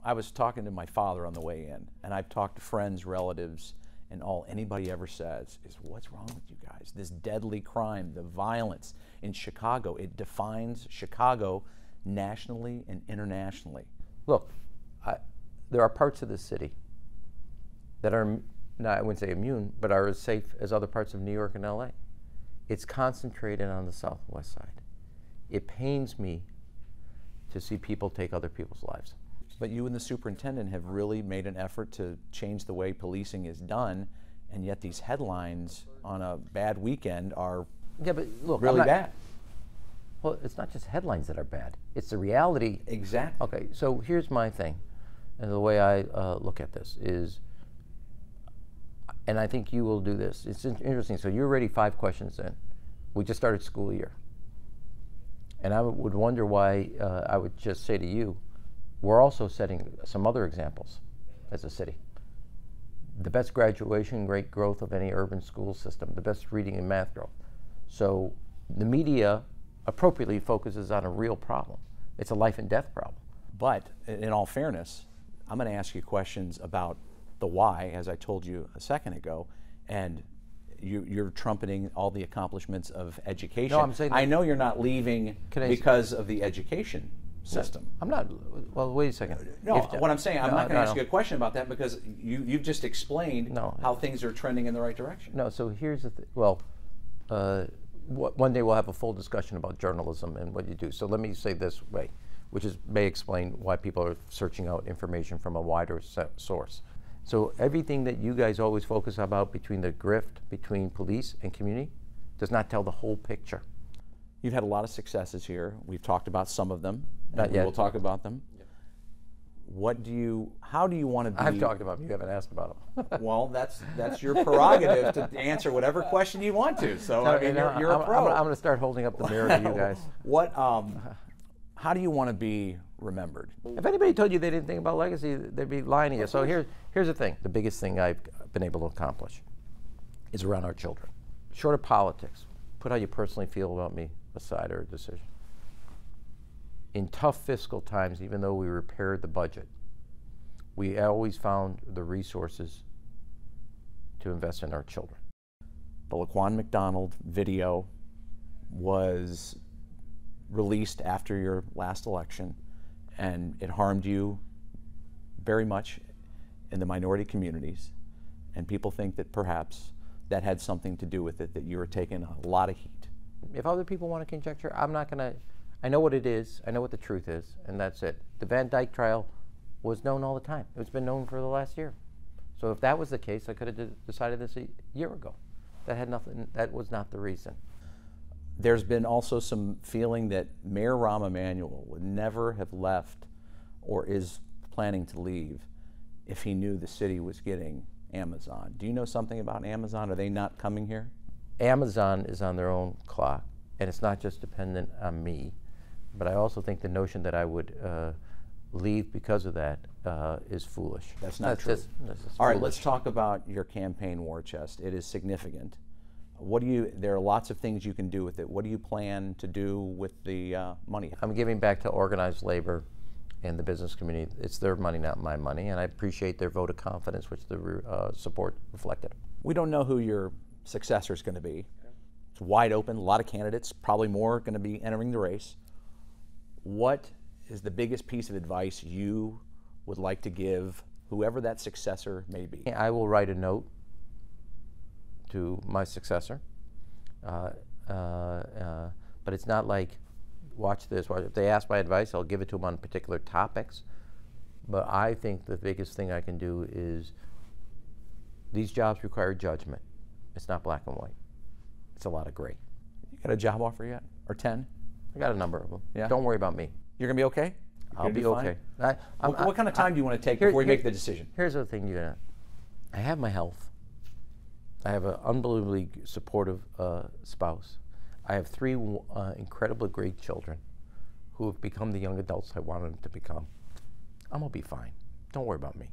I was talking to my father on the way in, and I've talked to friends, relatives, and all anybody ever says is, what's wrong with you guys? This deadly crime, the violence in Chicago, it defines Chicago nationally and internationally. Look, there are parts of the city that are, I wouldn't say immune, but are as safe as other parts of New York and LA. It's concentrated on the southwest side. It pains me to see people take other people's lives. But you and the superintendent have really made an effort to change the way policing is done, and yet these headlines on a bad weekend are but look, really bad. Well, it's not just headlines that are bad. It's the reality. Exactly. Okay, so here's my thing, and the way I look at this is, and I think you will do this. It's interesting. So you're already 5 questions in. We just started school year. And I would wonder why I would just say to you, we're also setting some other examples as a city. The best graduation rate growth of any urban school system, the best reading and math growth. So the media appropriately focuses on a real problem. It's a life and death problem. But in all fairness, I'm going to ask you questions about the why, as I told you a second ago, and you're trumpeting all the accomplishments of education. No, I'm saying I know you're not leaving because of the education system. I'm not. Well, wait a second. No, what I'm saying, I'm not going to ask you a question about that because you've just explained how things are trending in the right direction. No, so here's the thing. Well, one day we'll have a full discussion about journalism and what you do. So let me say this way, which may explain why people are searching out information from a wider source. So everything that you guys always focus about between the grift between police and community does not tell the whole picture. You've had a lot of successes here. We've talked about some of them. Not yet. We'll talk about them. How do you want to be? I've talked about them. You haven't asked about them. Well, that's your prerogative to answer whatever question you want to. So I mean, you're a pro. I'm going to start holding up the mirror to you guys. How do you want to be remembered? If anybody told you they didn't think about legacy, they'd be lying to you. So here's the thing. The biggest thing I've been able to accomplish is around our children. Short of politics, put how you personally feel about me aside or a decision. In tough fiscal times, even though we repaired the budget, we always found the resources to invest in our children. The Laquan McDonald video was released after your last election, and it harmed you very much in the minority communities, and people think that perhaps that had something to do with it, that you were taking a lot of heat. If other people want to conjecture, I'm not going to. I know what it is, I know what the truth is, and that's it. The Van Dyke trial was known all the time. It's been known for the last year. So if that was the case, I could have decided this a year ago. That was not the reason. There's been also some feeling that Mayor Rahm Emanuel would never have left or is planning to leave if he knew the city was getting Amazon. Do you know something about Amazon? Are they not coming here? Amazon is on their own clock, and it's not just dependent on me, but I also think the notion that I would leave because of that is foolish. That's not true. All right, let's talk about your campaign war chest. It is significant. There are lots of things you can do with it. What do you plan to do with the money? I'm giving back to organized labor and the business community. It's their money, not my money, and I appreciate their vote of confidence, which the support reflected. We don't know who your successor is going to be. It's wide open, a lot of candidates, probably more going to be entering the race. What is the biggest piece of advice you would like to give whoever that successor may be? I will write a note to my successor, but it's not like, watch this. If they ask my advice, I'll give it to them on particular topics. But I think the biggest thing I can do is, these jobs require judgment. It's not black and white. It's a lot of gray. You got a job offer yet? Or 10? I got a number of them. Yeah. Don't worry about me. You're going to be okay? I'll be okay. What kind of time do you want to take before you make the decision? Here's the thing. I have my health. I have an unbelievably supportive spouse. I have 3 incredibly great children who have become the young adults I wanted them to become. I'm going to be fine. Don't worry about me.